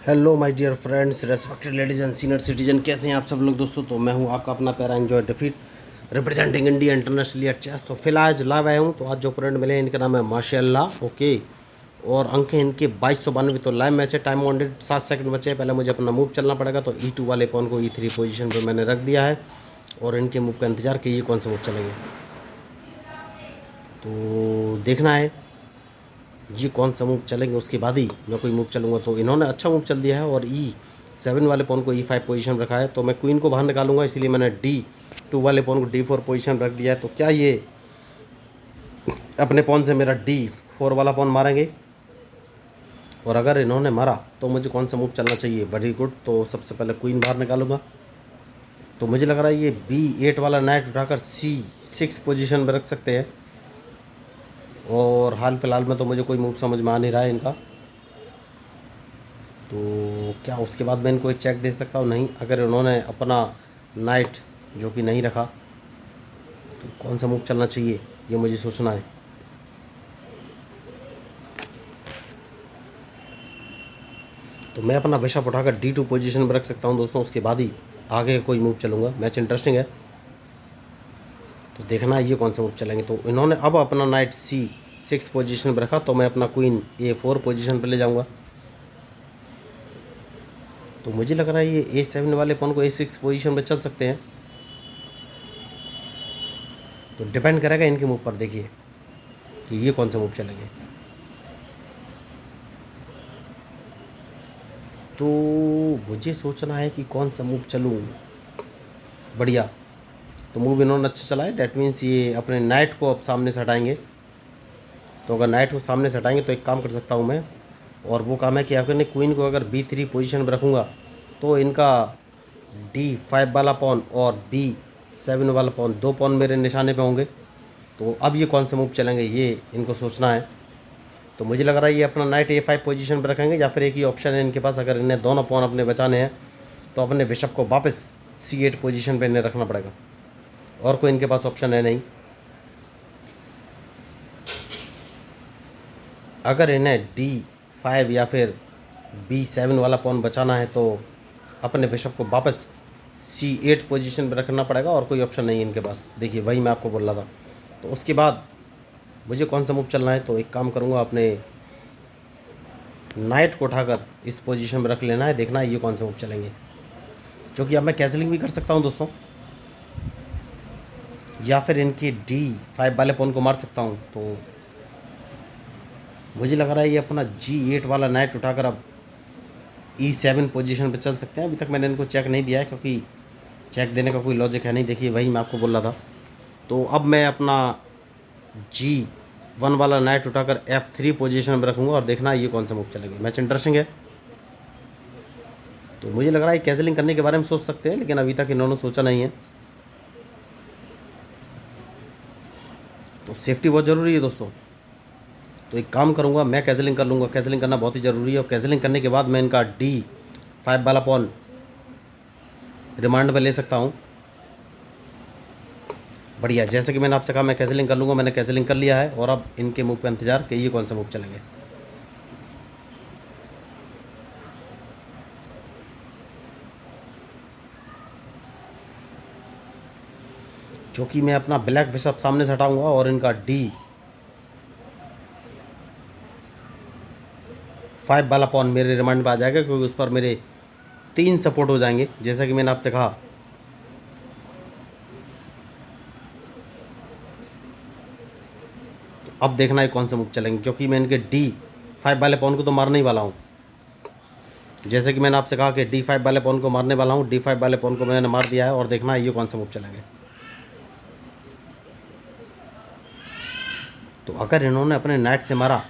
Hello my dear friends, respected ladies and senior citizen, कैसे हैं आप सब लोग दोस्तों। तो मैं हूं आपका अपना प्यारा एंजॉय डिफीट representing India internationally at chess. तो फिलहाल आज लाइव आया हूं। तो आज जो ओपोनेंट मिले हैं इनका नाम है माशाल्लाह, ओके। और अंक हैं इनके 2292। तो लाइव मैच है, टाइम वाउंडेड 7 सेकंड बचे हैं। पहले मुझे अपना मूव चलना पड़ेगा। तो E2 वाले पॉन को E3 पोजीशन पर मैंने रख दिया है और इनके मूव का इंतजार कि ये कौन सा मूव चलेंगे। तो देखना है ये कौन सा मूव चलेंगे, उसके बाद ही मैं कोई मूव चलूँगा। तो इन्होंने अच्छा मूव चल दिया है और E7 वाले पॉन को E5 पोजीशन रखा है। तो मैं क्वीन को बाहर निकालूंगा, इसलिए मैंने D2 वाले पॉन को D4 पोजीशन रख दिया है। तो क्या ये अपने पॉन से मेरा D4 वाला पॉन मारेंगे? और अगर इन्होंने मारा तो मुझे कौन सा मूव चलना चाहिए? Very good. तो सबसे पहले क्वीन बाहर निकालूंगा। तो मुझे लग रहा है ये B8 वाला नाइट उठाकर C6 पोजीशन में रख सकते हैं। और हाल फिलहाल में तो मुझे कोई मूव समझ में आ नहीं रहा है इनका। तो क्या उसके बाद मैं इनको एक चेक दे सकता हूँ? नहीं। अगर उन्होंने अपना नाइट जो कि नहीं रखा तो कौन सा मूव चलना चाहिए, ये मुझे सोचना है। तो मैं अपना बिशप उठाकर D2 पोजीशन में रख सकता हूँ दोस्तों, उसके बाद ही आगे कोई मूव चलूँगा। मैच इंटरेस्टिंग है, तो देखना है ये कौन सा मूव चलेंगे। तो इन्होंने अब अपना नाइट C6 पोजीशन पर रखा, तो मैं अपना क्वीन A4 पोजीशन पर ले जाऊँगा। तो मुझे लग रहा है ये A7 वाले पॉन को A6 पोजीशन में चल सकते हैं। तो डिपेंड करेगा इनके मूव पर, देखिए कि ये कौन सा मूव चलेंगे। तो मुझे सोचना है कि कौन सा मूव चलूँ। बढ़िया, तो मूव इन्होंने अच्छा चला है। डैट मीन्स ये अपने नाइट को अब सामने से हटाएंगे। तो अगर नाइट को सामने से हटाएंगे तो एक काम कर सकता हूँ मैं, और वो काम है कि अगर मैं क्वीन को अगर B3 पोजीशन में रखूँगा तो इनका D5 वाला पॉन और B7 वाला पॉन, दो पॉन मेरे निशाने पे होंगे। तो अब ये कौन से मूव चलेंगे ये इनको सोचना है। तो मुझे लग रहा है ये अपना नाइट A5 पोजीशन पर रखेंगे, या फिर एक ही ऑप्शन है इनके पास, अगर इन्हें दोनों पॉन अपने बचाने हैं तो अपने बिशप को वापस C8 पोजीशन पर इन्हें रखना पड़ेगा, और कोई इनके पास ऑप्शन है नहीं। अगर इन्हें D5 या फिर B7 वाला पॉन बचाना है तो अपने बिशप को वापस C8 पोजीशन पर रखना पड़ेगा, और कोई ऑप्शन नहीं है इनके पास। देखिए वही मैं आपको बोल रहा था। तो उसके बाद मुझे कौन सा मूव चलना है, तो एक काम करूँगा, अपने नाइट को उठाकर इस पोजीशन में रख लेना है। देखना है ये कौन सा मूव चलेंगे, क्योंकि अब मैं कैंसलिंग भी कर सकता हूँ दोस्तों, या फिर इनकी D5 वाले पॉन को मार सकता हूँ। तो मुझे लग रहा है ये अपना G8 वाला नाइट उठाकर अब E7 पोजीशन पे चल सकते हैं। अभी तक मैंने इनको चेक नहीं दिया है, क्योंकि चेक देने का कोई लॉजिक है नहीं। देखिए वही मैं आपको बोल रहा था। तो अब मैं अपना G1 वाला नाइट उठाकर F3 पोजीशन में रखूँगा, और देखना है ये कौन सा मूव चलेंगे। मैच इंटरेस्टिंग है। तो मुझे लग रहा है कैंसलिंग करने के बारे में सोच सकते हैं, लेकिन अभी तक इन्होंने सोचा नहीं है। तो सेफ्टी बहुत ज़रूरी है दोस्तों। तो एक काम करूँगा, मैं कैंसलिंग कर लूँगा। कैंसलिंग करना बहुत ही ज़रूरी है, और कैंसलिंग करने के बाद मैं इनका D5 वाला पॉन रिमांड में ले सकता हूँ। बढ़िया, जैसे कि मैंने आपसे कहा मैं कैंसलिंग कर लूँगा, मैंने कैंसलिंग कर लिया है। और अब इनके मूव का इंतजार कि ये कौन सा मूव चलेंगे। जो कि मैं अपना ब्लैक बिशप सामने से हटाऊँगा और इनका D5 वाला पॉन मेरे रिमांड में आ जाएगा, क्योंकि उस पर मेरे 3 सपोर्ट हो जाएंगे, जैसा कि मैंने आपसे कहा। तो अब देखना है कौन सा मूव चलेंगे, क्योंकि मैं इनके D5 वाले पॉन को तो मारने ही वाला हूँ। जैसे कि मैंने आपसे कहा कि D5 वाले पॉन को मारने वाला हूँ। D5 वाले पॉन को मैंने मार दिया है, और देखना है ये कौन सा मूव चलेंगे। तो अगर इन्होंने अपने नाइट से मारा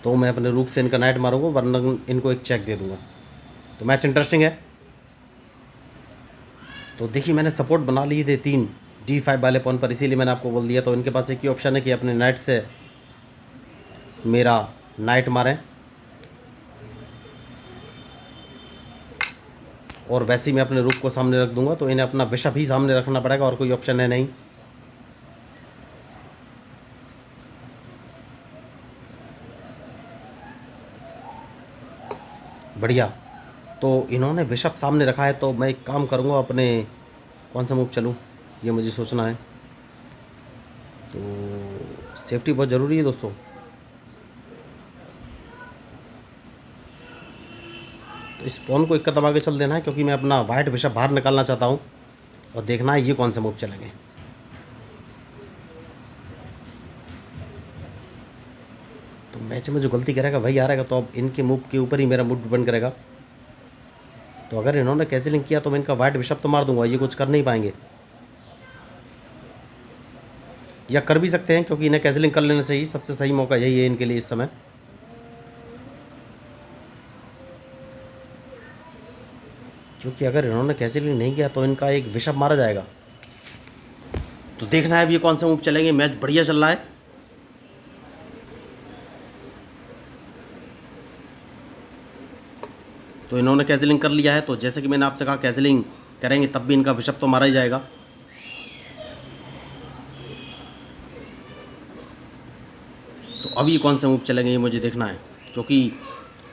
तो मैं अपने रूक से इनका नाइट मारूंगा, वरना इनको एक चेक दे दूंगा। तो मैच इंटरेस्टिंग है। तो देखिए मैंने सपोर्ट बना लिए थे 3 D5 वाले पॉन पर, इसीलिए मैंने आपको बोल दिया। तो इनके पास एक ही ऑप्शन है कि अपने नाइट से मेरा नाइट मारें, और वैसे ही मैं अपने रूक को सामने रख दूंगा। तो इन्हें अपना बिशप ही सामने रखना पड़ेगा, और कोई ऑप्शन है नहीं। बढ़िया। तो इन्होंने बिशप सामने रखा है, तो मैं एक काम करूँगा, अपने कौन सा मूव चलूँ ये मुझे सोचना है। तो सेफ्टी बहुत ज़रूरी है दोस्तों। तो इस पॉन को एक कदम आगे चल देना है, क्योंकि मैं अपना वाइट बिशप बाहर निकालना चाहता हूँ और देखना है ये कौन सा मूव चलेंगे। तो मैच में जो गलती करेगा वही आ रहेगा, तो अब इनके मूव के ऊपर ही मेरा मूव डिपेंड करेगा। तो अगर इन्होंने कैंसिलिंग किया तो मैं इनका वाइट बिशप तो मार दूंगा, ये कुछ कर नहीं पाएंगे, या कर भी सकते हैं, क्योंकि इन्हें कैंसिलिंग कर लेना चाहिए। सबसे सही मौका यही है इनके लिए इस समय। क्योंकि अगर इन्होंने कैंसिलिंग नहीं किया तो इनका एक बिशप मारा जाएगा। तो देखना है अब ये कौन सा मूव चलेंगे। मैच बढ़िया चल रहा है। तो इन्होंने कैंसिलिंग कर लिया है, तो जैसे कि मैंने आपसे कहा कैंसिलिंग करेंगे तब भी इनका बिशप तो मारा ही जाएगा। तो अब ये कौन से मूव चलेंगे ये मुझे देखना है, क्योंकि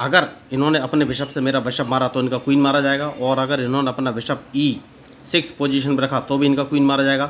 अगर इन्होंने अपने बिशप से मेरा बिशप मारा तो इनका क्वीन मारा जाएगा, और अगर इन्होंने अपना बिशप E6 पोजीशन पर रखा तो भी इनका क्वीन मारा जाएगा।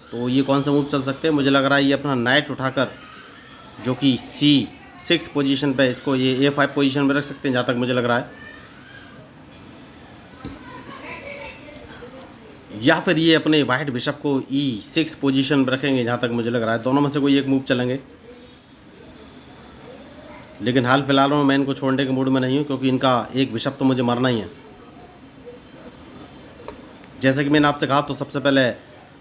तो ये कौन सा मूव चल सकते हैं, मुझे लग रहा है ये अपना नाइट उठाकर, जो कि C6 पोजीशन पे, इसको ये A5 पोजीशन में रख सकते हैं जहाँ तक मुझे लग रहा है, या फिर ये अपने वाइट बिशप को E6 पोजीशन पर रखेंगे जहाँ तक मुझे लग रहा है। दोनों में से कोई एक मूव चलेंगे, लेकिन हाल फिलहाल में मैं इनको छोड़ने के मूड में नहीं हूँ, क्योंकि इनका एक बिशप तो मुझे मारना ही है। जैसे कि मैंने आपसे कहा, तो सबसे पहले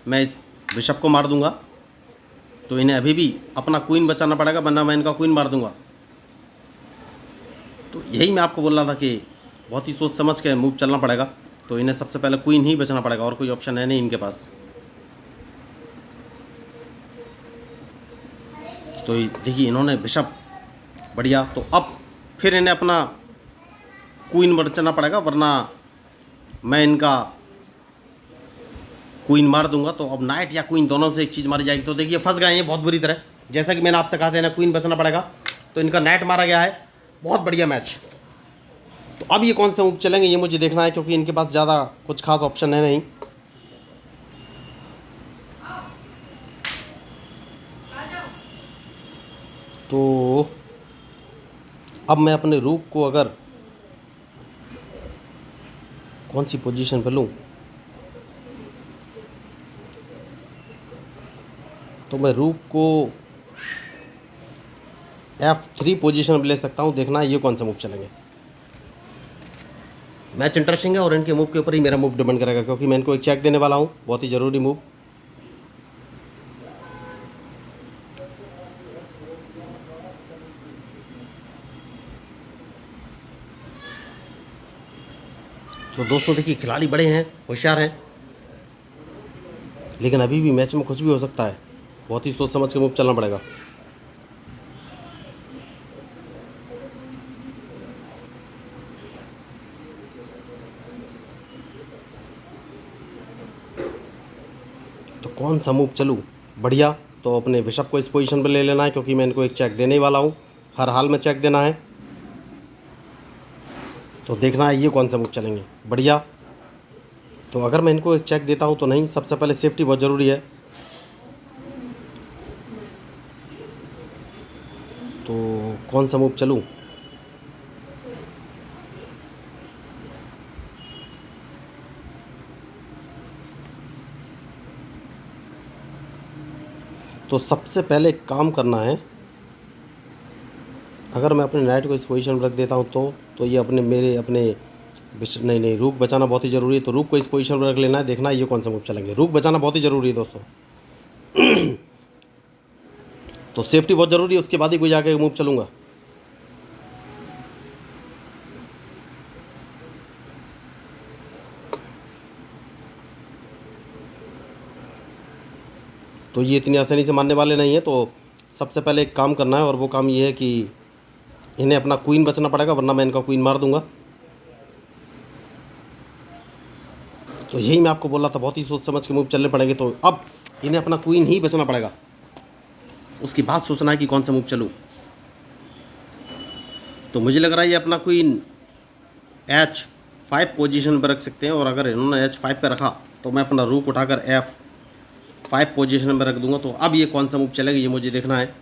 मैं इस बिशप को मार दूंगा, तो इन्हें अभी भी अपना क्वीन बचाना पड़ेगा, वरना मैं इनका क्वीन मार दूंगा। तो यही मैं आपको बोल रहा था कि बहुत ही सोच समझ के मूव चलना पड़ेगा। तो इन्हें सबसे पहले क्वीन ही बचाना पड़ेगा, और कोई ऑप्शन है नहीं इनके पास। तो देखिए इन्होंने बिशप, बढ़िया। तो अब फिर इन्हें अपना क्वीन बचाना पड़ेगा, वरना मैं इनका क्वीन मार दूंगा। तो अब नाइट या क्वीन दोनों से एक चीज़ मारी जाएगी। तो देखिए फंस गए हैं बहुत बुरी तरह। जैसा कि मैंने आपसे कहा था इन्हें क्वीन बचाना पड़ेगा, तो इनका नाइट मारा गया है। बहुत बढ़िया मैच। तो अब ये कौन से मूव चलेंगे ये मुझे देखना है, क्योंकि इनके पास ज़्यादा कुछ खास ऑप्शन है नहीं। तो अब मैं अपने रूक को अगर कौन सी पोजीशन पर लूँ, तो मैं रूक को F3 पोजीशन पर ले सकता हूँ। देखना है ये कौन सा मूव चलेंगे। मैच इंटरेस्टिंग है और इनके मूव के ऊपर ही मेरा मूव डिपेंड करेगा, क्योंकि मैं इनको एक चेक देने वाला हूँ, बहुत ही ज़रूरी मूव। तो दोस्तों देखिए खिलाड़ी बड़े हैं, होशियार हैं, लेकिन अभी भी मैच में कुछ भी हो सकता है। बहुत ही सोच समझ के मूव चलना पड़ेगा। तो कौन सा मूव चलूँ, बढ़िया। तो अपने बिशप को इस पोजीशन पर ले लेना है, क्योंकि मैं इनको एक चेक देने ही वाला हूँ, हर हाल में चेक देना है। तो देखना है ये कौन सा मूव चलेंगे, बढ़िया। तो अगर मैं इनको एक चेक देता हूँ तो नहीं, सबसे पहले सेफ्टी बहुत ज़रूरी है। तो कौन सा मूव चलूँ, तो सबसे पहले एक काम करना है। अगर मैं अपने नाइट को इस पोजीशन पर रख देता हूँ तो ये अपने नहीं, रूक बचाना बहुत ही ज़रूरी है। तो रूक को इस पोजीशन पर रख लेना है। देखना है ये कौन सा मूव चलेंगे। रूक बचाना बहुत ही ज़रूरी है दोस्तों। तो सेफ्टी बहुत ज़रूरी है, उसके बाद ही कोई जाके मूव चलूँगा। तो ये इतनी आसानी से मानने वाले नहीं है। तो सबसे पहले एक काम करना है, और वो काम ये है कि इन्हें अपना क्वीन बचना पड़ेगा, वरना मैं इनका क्वीन मार दूंगा। तो यही मैं आपको बोल रहा था, बहुत ही सोच समझ के मूव चलने पड़ेंगे। तो अब इन्हें अपना क्वीन ही बचना पड़ेगा, उसके बाद सोचना है कि कौन सा मूव चलूँ। तो मुझे लग रहा है ये अपना क्वीन H5 पोजीशन पर रख सकते हैं, और अगर इन्होंने H5 पे रखा तो मैं अपना रूक उठाकर F5 पोजीशन पर रख दूंगा। तो अब ये कौन सा मूव चलेगा ये मुझे देखना है।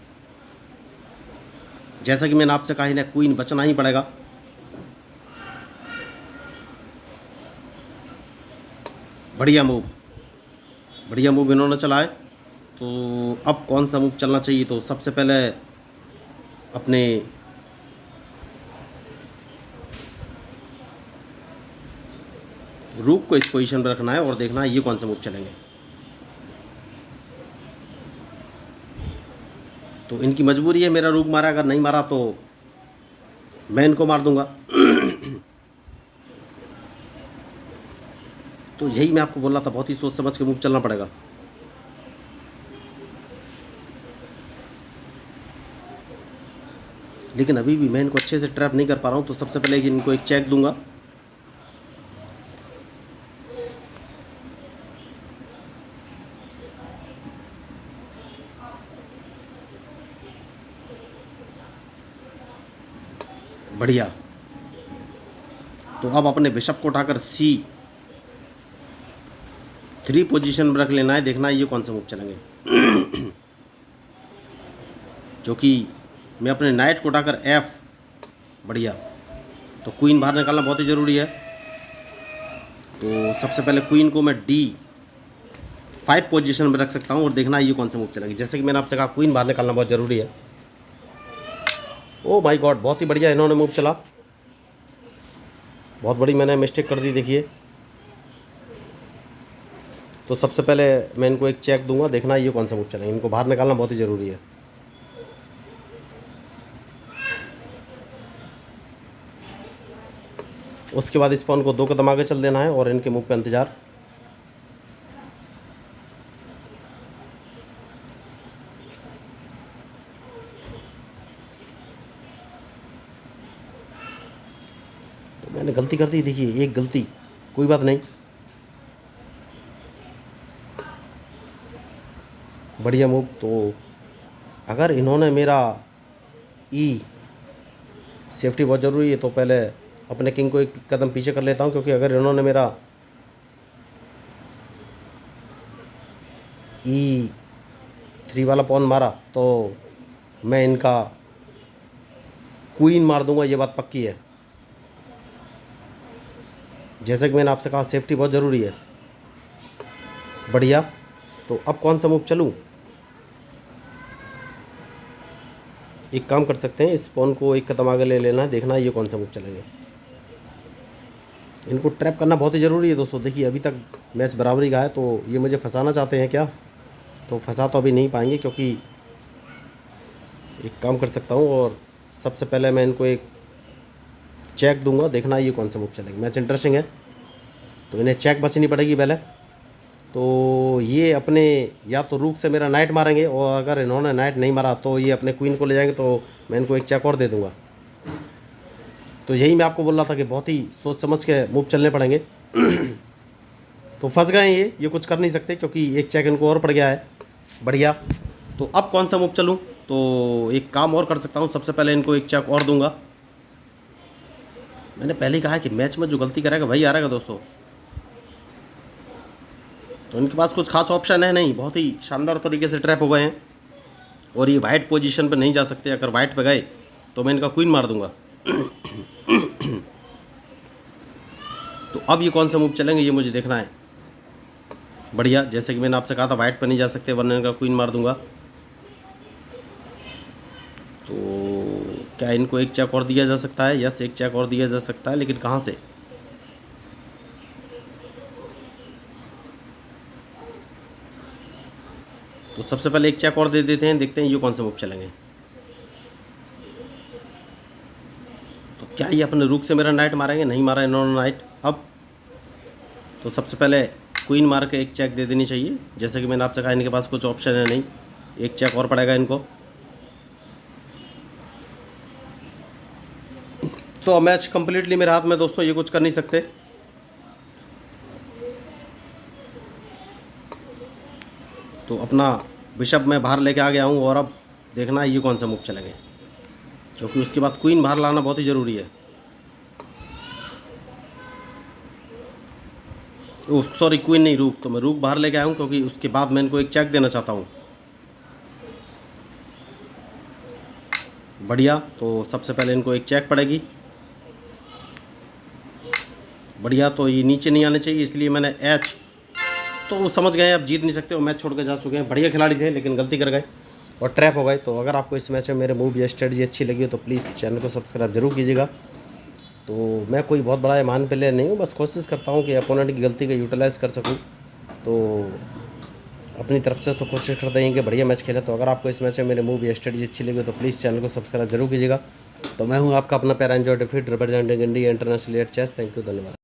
जैसा कि मैंने आपसे कहा, इन्हें क्वीन बचना ही पड़ेगा। बढ़िया मूव इन्होंने चला है। तो अब कौन सा मूव चलना चाहिए, तो सबसे पहले अपने रूक को इस पोजीशन पर रखना है और देखना है ये कौन सा मूव चलेंगे। तो इनकी मजबूरी है मेरा रूक मारा, अगर नहीं मारा तो मैं इनको मार दूंगा। तो यही मैं आपको बोल रहा था, बहुत ही सोच समझ के मूव चलना पड़ेगा। लेकिन अभी भी मैं इनको अच्छे से ट्रैप नहीं कर पा रहा हूँ। तो सबसे पहले इनको एक चेक दूंगा। बढ़िया। तो अब अपने बिशप को उठाकर C3 पोजीशन पर रख लेना है, देखना है ये कौन सा मूव चलेंगे। जो कि मैं अपने नाइट को उठाकर F। बढ़िया। तो क्वीन बाहर निकालना बहुत ही ज़रूरी है। तो सबसे पहले क्वीन को मैं D5 पोजीशन पर रख सकता हूँ और देखना है ये कौन सा मूव चलेगी। जैसे कि मैंने आपसे कहा, क्वीन बाहर निकालना बहुत ज़रूरी है। ओ माय गॉड, बहुत ही बढ़िया इन्होंने मूव चला। बहुत बड़ी मैंने मिस्टेक कर दी, देखिए। तो सबसे पहले मैं इनको एक चेक दूंगा, देखना ये कौन सा मूव चलेगा। इनको बाहर निकालना बहुत ही ज़रूरी है। उसके बाद इस पॉन को 2 कदम आगे चल देना है और इनके मूव का इंतज़ार। तो मैंने गलती कर दी, देखिए, एक गलती, कोई बात नहीं। बढ़िया मूव। तो अगर इन्होंने मेरा सेफ्टी बहुत ज़रूरी है, तो पहले अपने किंग को एक कदम पीछे कर लेता हूँ, क्योंकि अगर इन्होंने मेरा E3 वाला पॉन मारा तो मैं इनका क्वीन मार दूंगा, ये बात पक्की है। जैसे कि मैंने आपसे कहा, सेफ्टी बहुत ज़रूरी है। बढ़िया। तो अब कौन सा मूव चलूँ? एक काम कर सकते हैं, इस पॉन को एक कदम आगे ले लेना है, देखना है ये कौन सा मूव चलेंगे। इनको ट्रैप करना बहुत ही ज़रूरी है दोस्तों। देखिए, अभी तक मैच बराबरी का है, तो ये मुझे फंसाना चाहते हैं क्या? तो फंसा तो अभी नहीं पाएंगे, क्योंकि एक काम कर सकता हूँ, और सबसे पहले मैं इनको एक चेक दूंगा, देखना ये कौन सा मूव चलेगा। मैच इंटरेस्टिंग है, तो इन्हें चेक बचनी पड़ेगी पहले। तो ये अपने या तो रूक से मेरा नाइट मारेंगे, और अगर इन्होंने नाइट नहीं मारा तो ये अपने क्वीन को ले जाएंगे, तो मैं इनको एक चेक और दे दूंगा। तो यही मैं आपको बोल रहा था कि बहुत ही सोच समझ के मूव चलने पड़ेंगे। तो फंस गए ये कुछ कर नहीं सकते, क्योंकि एक चेक इनको और पड़ गया है। बढ़िया। तो अब कौन सा मूव चलूँ? तो एक काम और कर सकता हूँ, सबसे पहले इनको एक चेक और दूंगा। मैंने पहले ही कहा कि मैच में जो गलती करेगा वही हारेगा दोस्तों। तो इनके पास कुछ खास ऑप्शन है नहीं, बहुत ही शानदार तरीके से ट्रैप हो गए हैं, और ये वाइट पोजीशन पर नहीं जा सकते। अगर वाइट पे गए तो मैं इनका क्वीन मार दूंगा। तो अब ये कौन सा मूव चलेंगे ये मुझे देखना है। बढ़िया। जैसे कि मैंने आपसे कहा था, वाइट पे नहीं जा सकते, वरना इनका क्वीन मार दूंगा। तो क्या इनको एक चेक और दिया जा सकता है? यस, एक चेक और दिया जा सकता है, लेकिन कहाँ से? तो सबसे पहले एक चेक और दे देते हैं, देखते हैं ये कौन सा मूव चलेंगे। तो क्या ये अपने रूक से मेरा नाइट मारेंगे? नहीं मारा इन्होंने नाइट। अब तो सबसे पहले क्वीन मार के एक चेक दे देनी चाहिए। जैसे कि मैंने आपसे कहा, इनके पास कुछ ऑप्शन है नहीं, एक चेक और पड़ेगा इनको। तो मैच कंप्लीटली मेरे हाथ में दोस्तों, ये कुछ कर नहीं सकते। तो अपना बिशप मैं बाहर लेके आ गया हूँ, और अब देखना है ये कौन सा मूव चलेंगे, क्योंकि उसके बाद क्वीन बाहर लाना बहुत ही ज़रूरी है। सॉरी क्वीन नहीं, रूक। तो मैं रूक बाहर लेके आया हूँ क्योंकि उसके बाद मैं इनको एक चेक देना चाहता हूँ। बढ़िया। तो सबसे पहले इनको एक चेक पड़ेगी। बढ़िया। तो ये नीचे नहीं आने चाहिए, इसलिए मैंने एच। तो वो समझ गए अब जीत नहीं सकते, वो मैच छोड़ के जा चुके हैं। बढ़िया खिलाड़ी थे लेकिन गलती कर गए और ट्रैप हो गए। तो अगर आपको इस मैच में मेरे मूव या स्ट्रेटजी अच्छी लगी हो तो प्लीज़ चैनल को सब्सक्राइब जरूर कीजिएगा। तो मैं कोई बहुत बड़ा ईमान प्लेयर नहीं हूँ, बस कोशिश करता हूँ कि अपोनेंट की गलती का यूटिलाइज़ कर सकूँ। तो अपनी तरफ से तो कोशिश करते हैं कि बढ़िया मैच खेलें। तो अगर आपको इस मैच में मेरे मूव या स्ट्रेटजी अच्छी लगी तो प्लीज़ चैनल को सब्सक्राइब जरूर कीजिएगा। तो मैं हूँ आपका अपना पैरा एंजॉय डिफीट representing India international at chess. Thank you, धन्यवाद।